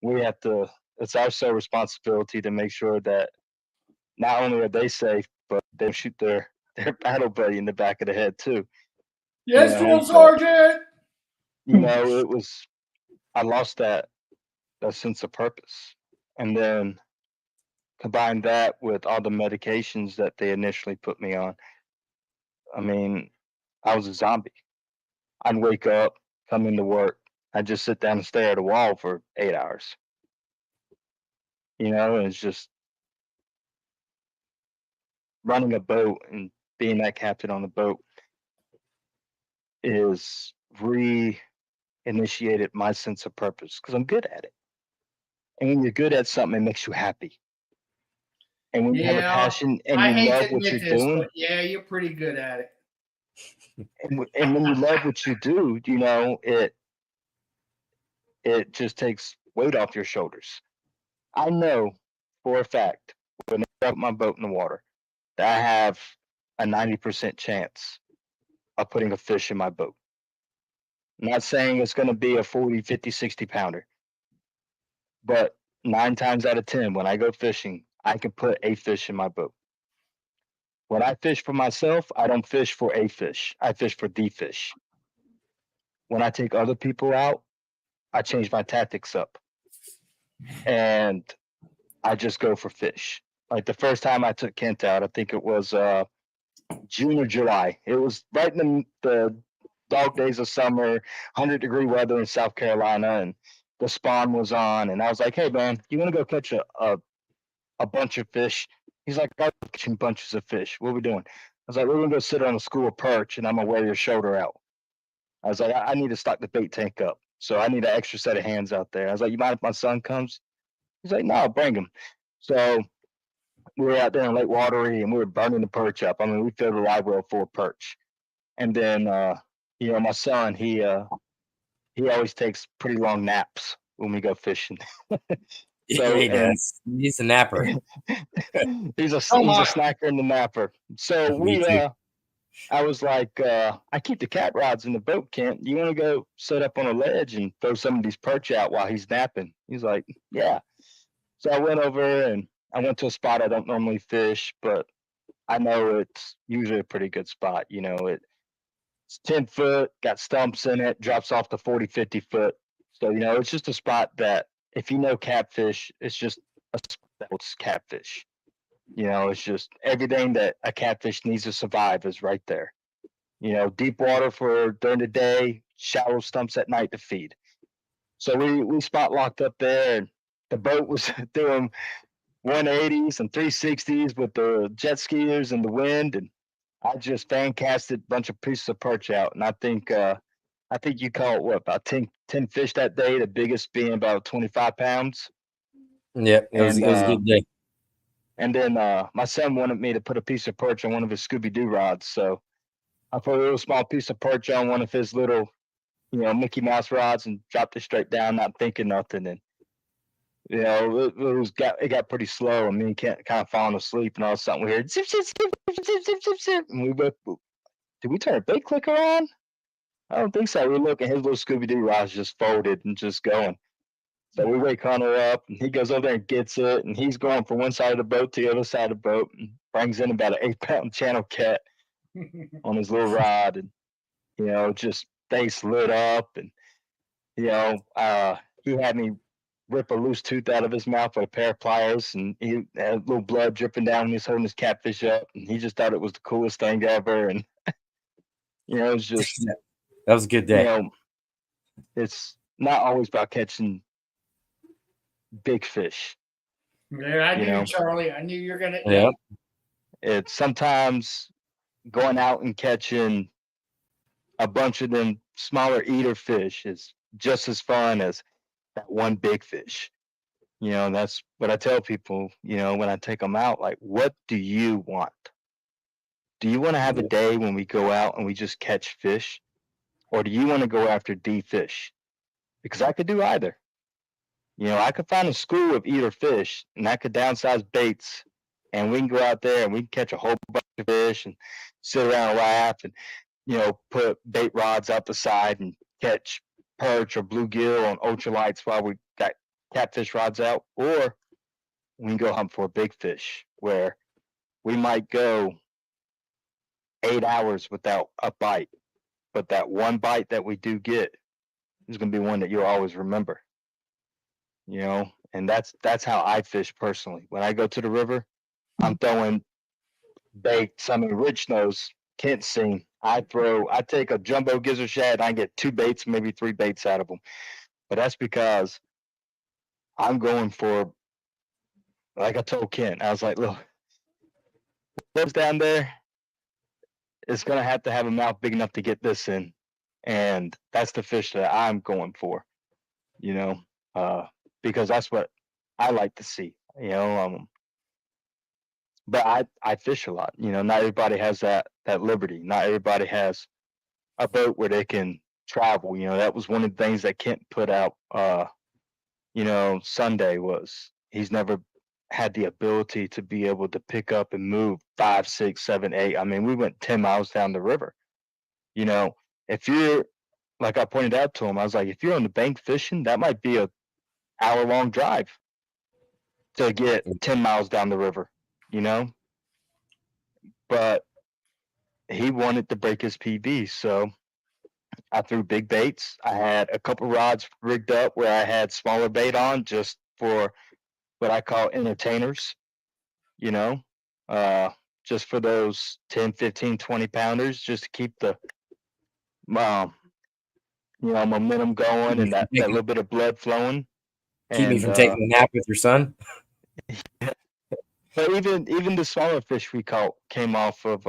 it's our sole responsibility to make sure that not only are they safe, but they shoot their battle buddy in the back of the head too. Yes, drill sergeant. I lost that sense of purpose, and then combine that with all the medications that they initially put me on. I mean, I was a zombie. I'd wake up, come into work, I'd just sit down and stare at a wall for 8 hours. and it's just running a boat and being that captain on the boat is reinitiated my sense of purpose because I'm good at it. And when you're good at something, it makes you happy. And when you have a Yeah, passion and I you hate to love what you're admit this, doing, but yeah, you're pretty good at it. and when you love what you do, it just takes weight off your shoulders. I know for a fact when I drop my boat in the water that I have a 90% chance of putting a fish in my boat. I'm not saying it's going to be a 40, 50, 60 pounder, but 9 times out of 10, when I go fishing, I can put a fish in my boat. When I fish for myself, I don't fish for a fish. I fish for the fish. When I take other people out, I change my tactics up and I just go for fish. Like the first time I took Kent out, I think it was June or July. It was right in the dog days of summer, 100-degree weather in South Carolina, and the spawn was on. And I was like, "Hey, man, you want to go catch a bunch of fish?" He's like, "I'm catching bunches of fish. What are we doing?" I was like, "We're gonna go sit on a school of perch, and I'm gonna wear your shoulder out." I was like, I need to stock the bait tank up, so I need an extra set of hands out there. I was like, "You mind if my son comes?" He's like, "No, bring him." So we were out there in Lake Watery, and we were burning the perch up. I mean, we filled a live well full of perch. And then, my son, he always takes pretty long naps when we go fishing. Yeah, he And does. He's a napper. he's a Oh my! snacker and the napper. So Me too. I was like, I keep the cat rods in the boat, Kent. You want to go set up on a ledge and throw some of these perch out while he's napping? He's like, yeah. So I went over and I went to a spot I don't normally fish, but I know it's usually a pretty good spot. It's 10 foot, got stumps in it, drops off to 40, 50 foot. So, it's just a spot that if you know catfish, it's just a spot that's catfish. It's just everything that a catfish needs to survive is right there. Deep water for during the day, shallow stumps at night to feed. So we spot locked up there, and the boat was doing 180s and 360s with the jet skiers and the wind, and I just fan casted a bunch of pieces of perch out, and I think you caught what, about 10 fish that day, the biggest being about 25 pounds. Yeah, it was a good day. And then my son wanted me to put a piece of perch on one of his Scooby-Doo rods, so I put a little small piece of perch on one of his little, Mickey Mouse rods and dropped it straight down, not thinking nothing. And it got pretty slow, and me and Kent kind of falling asleep, and all of a sudden we heard zip zip zip zip zip zip zip zip, and we both, did we turn a bait clicker on? I don't think so. We look, and his little Scooby-Doo rod's just folded and just going. So we wake Hunter up, and he goes over there and gets it, and he's going from one side of the boat to the other side of the boat, and brings in about an 8-pound channel cat on his little rod, and just face lit up, and he had me rip a loose tooth out of his mouth with a pair of pliers, and he had a little blood dripping down, and he was holding his catfish up, and he just thought it was the coolest thing ever, and it was just that was a good day. It's not always about catching big fish. Yeah, I knew, Charlie. I knew you're gonna. Yeah. It's sometimes going out and catching a bunch of them smaller eater fish is just as fun as that one big fish. That's what I tell people, when I take them out, like, what do you want? Do you want to have a day when we go out and we just catch fish? Or do you want to go after D fish? Because I could do either. I could find a school of eater fish, and I could downsize baits, and we can go out there and we can catch a whole bunch of fish and sit around and laugh and, put bait rods out the side and catch perch or bluegill on ultralights while we got catfish rods out. Or we can go hunt for a big fish where we might go 8 hours without a bite, but that one bite that we do get is going to be one that you'll always remember. And that's how I fish personally. When I go to the river, I'm throwing baits. I mean, Rich knows, Kent's seen. I take a jumbo gizzard shad and I get 2 baits, maybe 3 baits out of them. But that's because I'm going for like I told Kent, I was like, look, what's down there, it's gonna have to have a mouth big enough to get this in, and that's the fish that I'm going for, you know, because that's what I like to see, you know. But I fish a lot, you know. Not everybody has that liberty. Not everybody has a boat where they can travel. You know, that was one of the things that Kent put out. You know, Sunday was he's never had the ability to be able to pick up and move 5, 6, 7, 8. I mean, we went 10 miles down the river. You know, if you're like I pointed out to him, I was like, if you're on the bank fishing, that might be a hour-long drive to get 10 miles down the river, you know? But he wanted to break his PB, so I threw big baits. I had a couple rods rigged up where I had smaller bait on just for what I call entertainers, you know, just for those 10, 15, 20 pounders, just to keep the, you know, momentum going and that little bit of blood flowing. Keep me from taking a nap with your son. But even the smaller fish we caught came off of,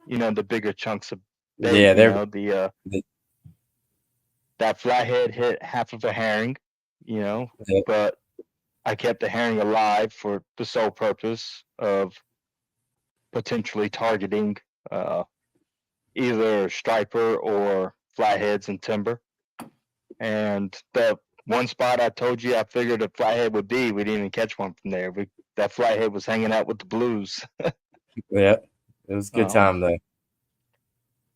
you know, the bigger chunks of bait. Yeah, you know, that flathead hit half of a herring, you know, but I kept the herring alive for the sole purpose of potentially targeting either striper or flatheads and timber. And the one spot I told you I figured a flathead would be, we didn't even catch one from there. That flathead was hanging out with the blues. Yeah, it was a good time though.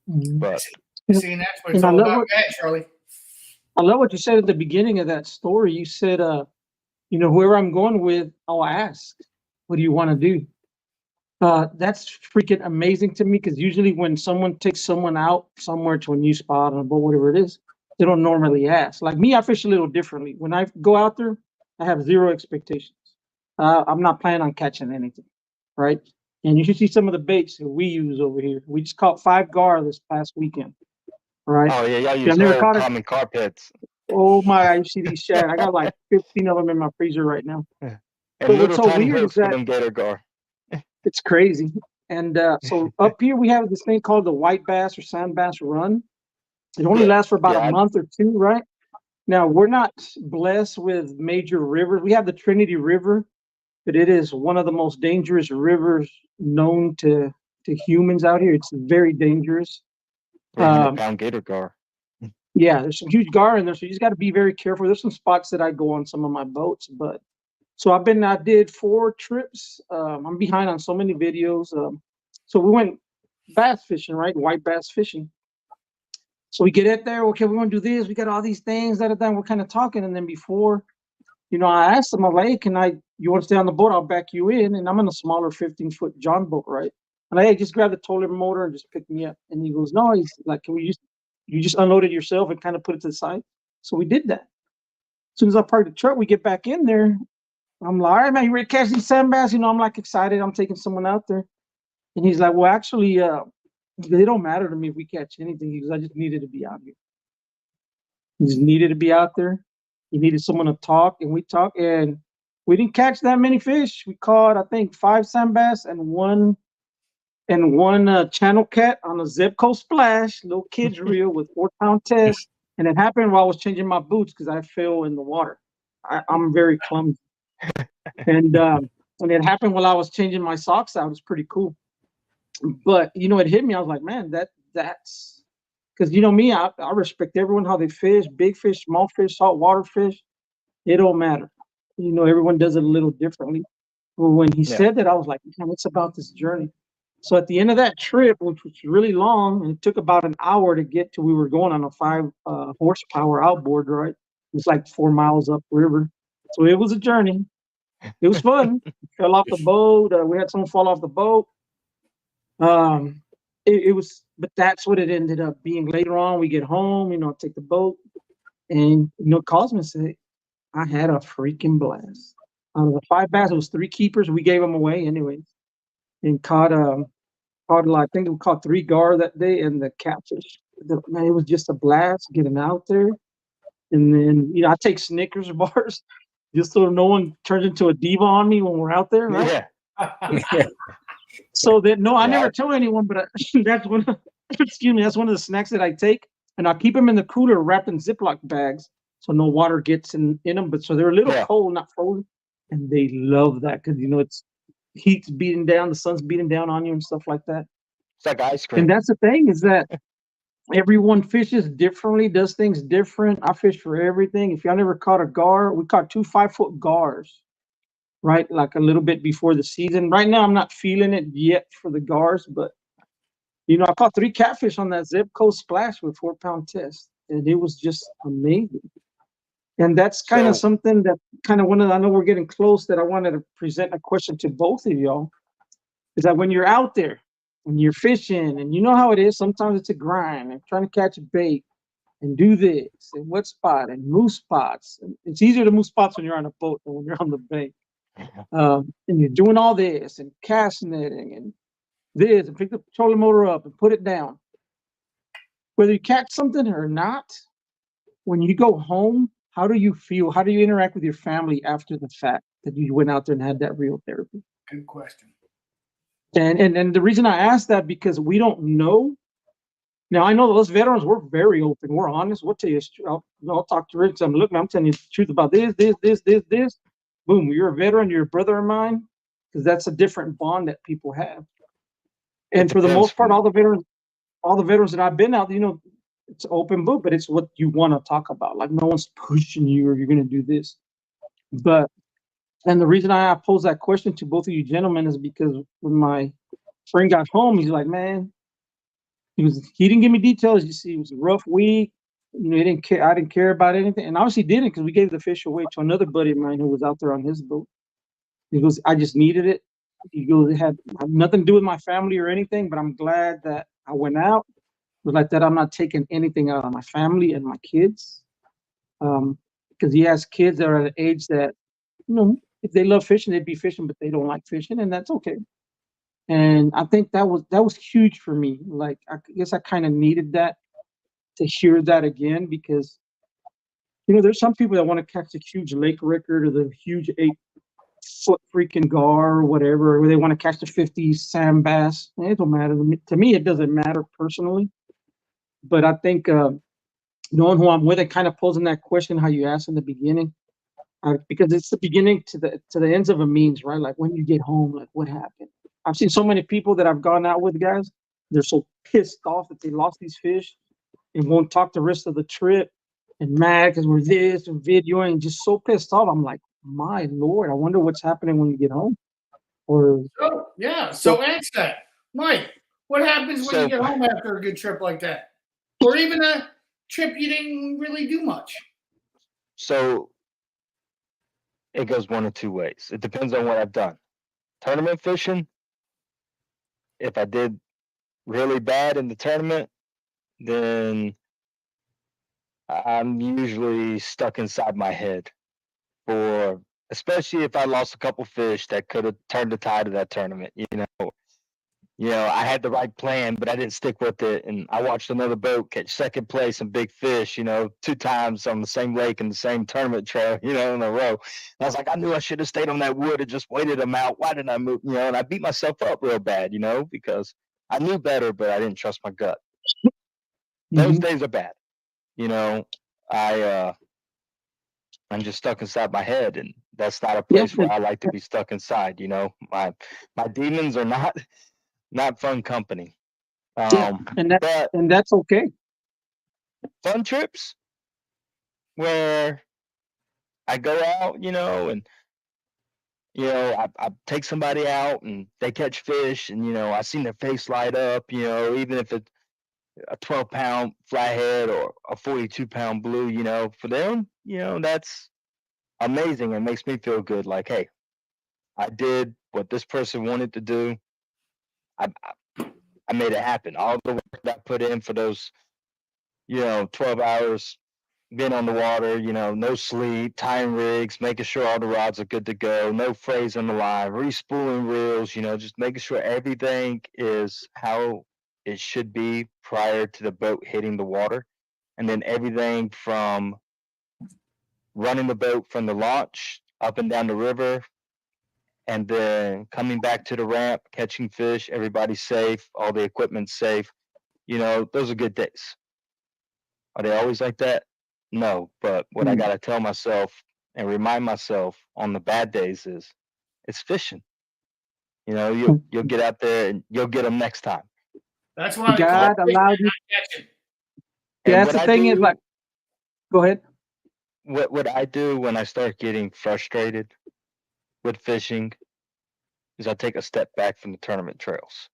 But see, and that's what it's all about. That, Charlie. I love what you said at the beginning of that story. You said, you know, whoever I'm going with, I'll ask, what do you want to do? That's freaking amazing to me, because usually when someone takes someone out somewhere to a new spot on a boat, whatever it is, they don't normally ask. Like me, I fish a little differently. When I go out there, I have zero expectations. I'm not planning on catching anything, right? And you should see some of the baits that we use over here. We just caught 5 gar this past weekend, right? Oh yeah, y'all use old common carpets. Oh my! You see these shad? I got like 15 of them in my freezer right now. And But little what's so tiny weird is hooks for that them gator gar. it's crazy. And so up here we have this thing called the white bass or sand bass run. It only lasts for about a month or two, right? Now we're not blessed with major rivers. We have the Trinity River, but it is one of the most dangerous rivers known to humans out here. It's very dangerous. 300-pound gator gar. Yeah, there's some huge gar in there, so you just got to be very careful. There's some spots that I go on some of my boats, but so I did 4 trips. I'm behind on so many videos. So we went bass fishing, right? White bass fishing. So we get out there. Okay, we want to do this. We got all these things. We're kind of talking, and then before, you know, I asked him, I'm like, hey, you want to stay on the boat? I'll back you in. And I'm in a smaller 15-foot John boat, right? And hey, just grab the towing motor and just pick me up. And he goes, no, he's like, you just unload it yourself and kind of put it to the side. So we did that. As soon as I parked the truck, we get back in there. I'm like, all right, man, you ready to catch these sand bass? You know, I'm like excited. I'm taking someone out there. And he's like, well, actually, it don't matter to me if we catch anything. He goes, I just needed to be out here. He just needed to be out there. He needed someone to talk, and we talked, and we didn't catch that many fish. We caught, I think, 5 sand bass and one channel cat on a Zebco Splash, little kid's reel with 4-pound test. And it happened while I was changing my boots because I fell in the water. I'm very clumsy. And it happened while I was changing my socks out. It's pretty cool. But, you know, it hit me. I was like, man, that's because, you know, me, I respect everyone, how they fish, big fish, small fish, saltwater fish. It don't matter. You know, everyone does it a little differently. But when he said that, I was like, man, it's about this journey. So at the end of that trip, which was really long, and it took about an hour to get to, we were going on a 5 horsepower outboard, right? It's like 4 miles upriver. So it was a journey. It was fun. Fell off the boat. We had someone fall off the boat. It was, but that's what it ended up being. Later on, we get home, you know, take the boat, and, you know, Cosmo said, I had a freaking blast. Out of the 5 bass, it was 3 keepers. We gave them away anyways. And caught I think we caught 3 gar that day, and the catfish. Man, it was just a blast getting out there. And then, you know, I take Snickers bars just so no one turns into a diva on me when we're out there, right? Yeah. So that no, I Yeah. never tell anyone, but that's one. Excuse me, that's one of the snacks that I take, and I keep them in the cooler wrapped in Ziploc bags, so no water gets in them. But so they're a little Yeah. cold, not frozen, and they love that because it's heat's beating down, the sun's beating down on you and stuff like that. It's like ice And cream. that's the thing is that everyone fishes differently, does things different. I fish for everything. If y'all never caught a gar, we caught 2 5-foot gars, right? Like a little bit before the season. Right now, I'm not feeling it yet for the gars, but I caught 3 catfish on that Zip Coast Splash with 4-pound test, and it was just amazing. And that's kind of So something that kind of I know we're getting close, that I wanted to present a question to both of y'all. Is that when you're out there and you're fishing, and you know how it is, sometimes it's a grind and trying to catch a bait and do this and what spot and move spots. And it's easier to move spots when you're on a boat than when you're on the bank. And you're doing all this and cast netting and this and pick the trolling motor up and put it down. Whether you catch something or not, when you go home, how do you feel? How do you interact with your family after the fact that you went out there and had that real therapy? Good question. And the reason I ask that, because we don't know. Now, I know those veterans, we're very open. We're honest. We'll tell you, I'll talk to Rick. Look, man, I'm telling you the truth about this. Boom, you're a veteran, you're a brother of mine, because that's a different bond that people have. And for the depends most part, all the veterans that I've been out, it's open book, but it's what you want to talk about. Like, no one's pushing you or you're going to do this. And the reason I pose that question to both of you gentlemen is because when my friend got home, he's like, man, he didn't give me details. You see, it was a rough week. He didn't care. I didn't care about anything, and obviously didn't, because we gave the fish away to another buddy of mine who was out there on his boat. He goes, I just needed it. He goes, it had nothing to do with my family or anything, but I'm glad that I went out. It was like that. I'm not taking anything out of my family and my kids, because he has kids that are at an age that, if they love fishing, they'd be fishing, but they don't like fishing, and that's okay. And I think that was huge for me. Like, I guess I kind of needed that, to hear that again, because there's some people that want to catch the huge lake record or the huge 8-foot freaking gar or whatever, or they want to catch the 50 sand bass. It don't matter to me. It doesn't matter personally, but I think knowing who I'm with and kind of posing that question how you asked in the beginning, because it's the beginning to the ends of a means, right? Like, when you get home, like, what happened? I've seen so many people that I've gone out with, guys. They're so pissed off that they lost these fish and won't talk the rest of the trip, and mad because we're this and videoing, just so pissed off. I'm like, my Lord, I wonder what's happening when you get home. Or So answer that, Mike. What happens when you get home after a good trip like that, or even a trip you didn't really do much? So it goes one of two ways. It depends on what I've done. Tournament fishing, if I did really bad in the tournament, then I'm usually stuck inside my head. Especially if I lost a couple fish that could have turned the tide of that tournament. I had the right plan, but I didn't stick with it, and I watched another boat catch second place in big fish, 2 times on the same lake in the same tournament trail, in a row. And I was like, I knew I should have stayed on that wood and just waited them out. Why didn't I move? And I beat myself up real bad, because I knew better, but I didn't trust my gut. Those days are bad. I'm just stuck inside my head, and that's not a place where I like to be stuck inside. My demons are not fun company. and that's okay. Fun trips where I go out, and I take somebody out and they catch fish, and I seen their face light up, even if it's a 12-pound flathead or a 42-pound blue, for them, that's amazing. It makes me feel good. Like, hey, I did what this person wanted to do. I made it happen. All the work that I put in for those, 12 hours being on the water, no sleep, tying rigs, making sure all the rods are good to go, no frays on the line, respooling reels, just making sure everything is how it should be prior to the boat hitting the water. And then everything from running the boat from the launch up and down the river, and then coming back to the ramp, catching fish, everybody's safe, all the equipment's safe. Those are good days. Are they always like that? No, but what I got to tell myself and remind myself on the bad days is it's fishing. You'll get out there and you'll get them next time. That's why God allowed you. And That's the thing is like, go ahead. What I do when I start getting frustrated with fishing is I take a step back from the tournament trails.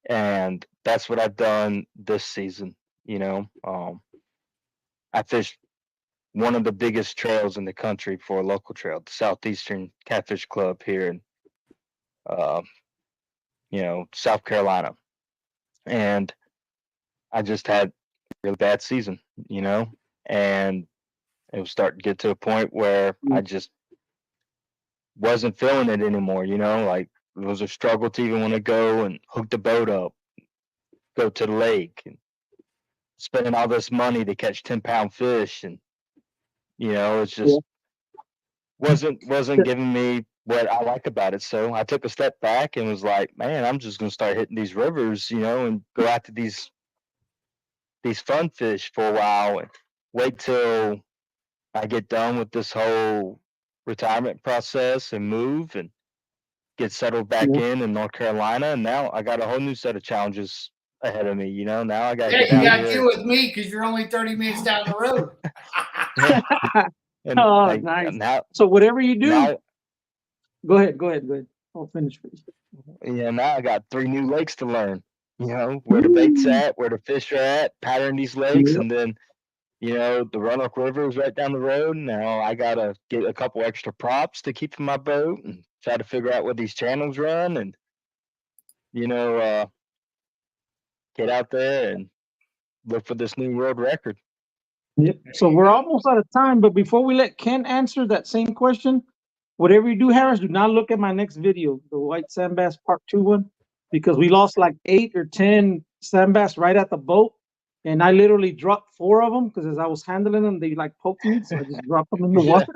And that's what I've done this season. I fished one of the biggest trails in the country for a local trail, the Southeastern Catfish Club here in, South Carolina. And I just had a really bad season, and it was starting to get to a point where I just wasn't feeling it anymore, like it was a struggle to even want to go and hook the boat up, go to the lake, and spending all this money to catch 10-pound fish. And, it's just wasn't giving me what I like about it. So I took a step back and was like, man, I'm just going to start hitting these rivers, and go after these fun fish for a while and wait till I get done with this whole retirement process and move and get settled back in North Carolina. And now I got a whole new set of challenges ahead of me. Now I got to get out you got here. to deal with me because you're only 30 minutes down the road. And nice. Now, so whatever you do, now, go ahead. I'll finish, please. yeah, now I got 3 new lakes to learn. Where the bait's at, where the fish are at, pattern these lakes, and then the Roanoke River is right down the road. Now I gotta get a couple extra props to keep in my boat and try to figure out where these channels run, and get out there and look for this new world record. Yep. So we're almost out of time, but before we let Ken answer that same question, whatever you do, Harris, do not look at my next video, the white sand bass part 2 one, because we lost like 8 or 10 sand bass right at the boat. And I literally dropped 4 of them because as I was handling them, they like poked me. So I just dropped them in the water.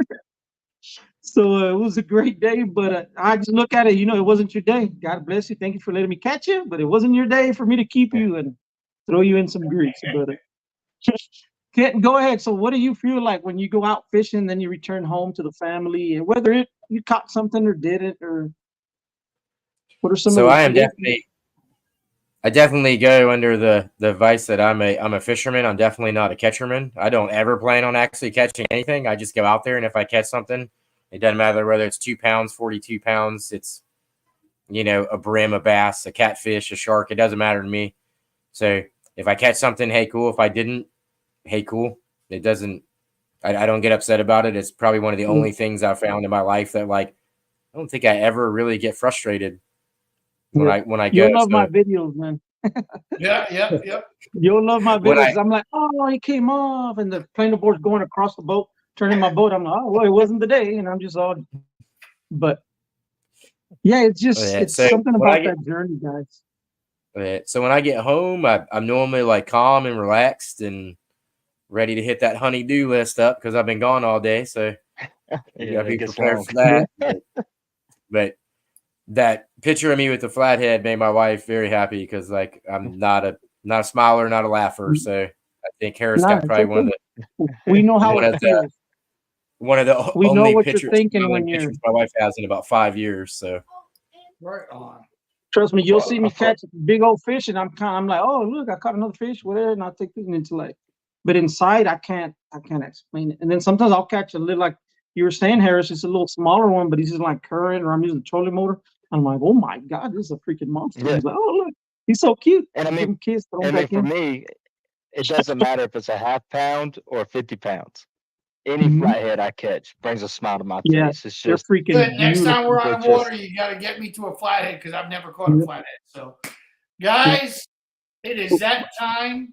So it was a great day, but I just look at it, it wasn't your day. God bless you. Thank you for letting me catch you, but it wasn't your day for me to keep you and throw you in some grease. But go ahead. So what do you feel like when you go out fishing, then you return home to the family, and whether you caught something or didn't, or what are some of So the I definitely go under the advice that I'm a fisherman. I'm definitely not a catcherman. I don't ever plan on actually catching anything. I just go out there, and if I catch something, it doesn't matter whether it's 2 pounds, 42 pounds. It's a brim, a bass, a catfish, a shark. It doesn't matter to me. So if I catch something, hey, cool. If I didn't, hey, cool. It doesn't. I don't get upset about it. It's probably one of the only things I've found in my life that I don't think I ever really get frustrated when I go. You'll love my videos, man. Yeah. You'll love my videos. I'm like, oh, he came off, and the planer board's going across the boat, turning my boat. I'm like, oh, well, it wasn't the day, and I'm just all. But yeah, it's just it's something about that journey, guys. So when I get home, I'm normally calm and relaxed and ready to hit that honey-do list up because I've been gone all day. So you gotta be prepared for that. But that picture of me with the flathead made my wife very happy because I'm not a smiler, not a laugher. So I think Harris got probably one of the. We know how it feels. One of the we only know what pictures, you're thinking when you're. my wife has in about 5 years. So right on. Trust me, you'll see me catch big old fish, and I'm like, oh look, I caught another fish, whatever, and I'll take it into but inside I can't explain it. And then sometimes I'll catch a little, like you were saying, Harris, it's a little smaller one, but he's just like current, or I'm using a trolling motor. I'm like, oh my God, this is a freaking monster. Yeah. He's like, oh look, he's so cute. And I mean, give him a kiss, for me, it doesn't matter if it's a half pound or 50 pounds. Any flathead I catch brings a smile to my face. It's just freaking good. Next time we're on the water, you got to get me to a flathead because I've never caught a flathead. So, guys, it is that time,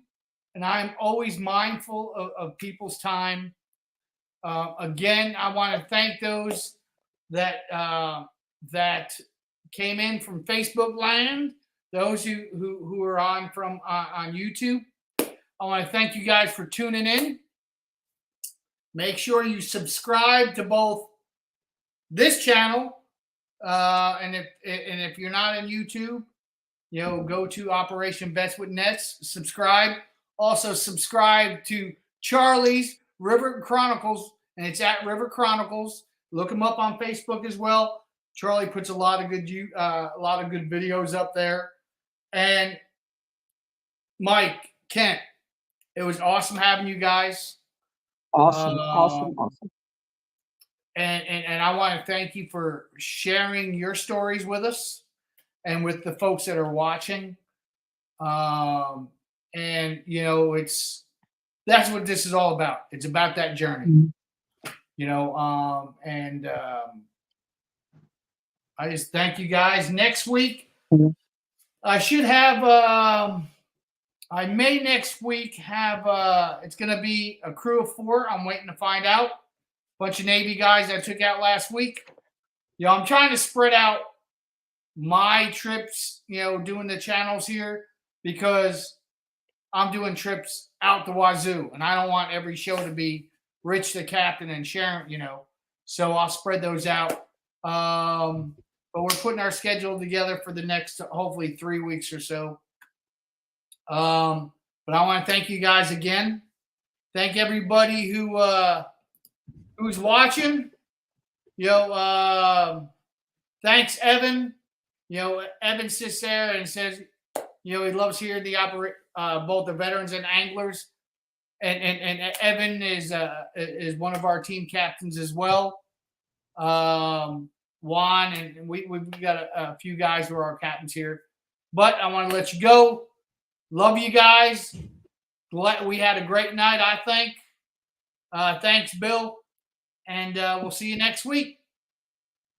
and I'm always mindful of people's time. Again, I want to thank those that came in from Facebook land, those who are on from on YouTube. I want to thank you guys for tuning in. Make sure you subscribe to both this channel, and if you're not on YouTube, go to Operation Bets with Nets. Subscribe. Also subscribe to Charlie's River Chronicles, and it's at River Chronicles. Look him up on Facebook as well. Charlie puts a lot of good videos up there. And Mike, Kent, it was awesome having you guys. Awesome. And I want to thank you for sharing your stories with us and with the folks that are watching. And that's what this is all about. It's about that journey. I just thank you guys. Next week, I should have I may next week have it's gonna be a crew of 4. I'm waiting to find out. Bunch of Navy guys I took out last week. I'm trying to spread out my trips, doing the channels here, because I'm doing trips out the wazoo, and I don't want every show to be Rich the Captain and Sharon, so I'll spread those out. But we're putting our schedule together for the next, hopefully, 3 weeks or so. But I want to thank you guys again. Thank everybody who's watching. Thanks, Evan. Evan sits there and says, he loves hearing both the veterans and anglers. And Evan is one of our team captains as well. Juan, and we've got a few guys who are our captains here. But I want to let you go. Love you guys. We had a great night, I think. Thanks, Bill. And we'll see you next week.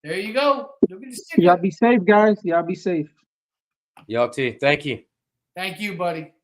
There you go. Y'all be safe, guys. Y'all be safe. Y'all too. Thank you. Thank you, buddy.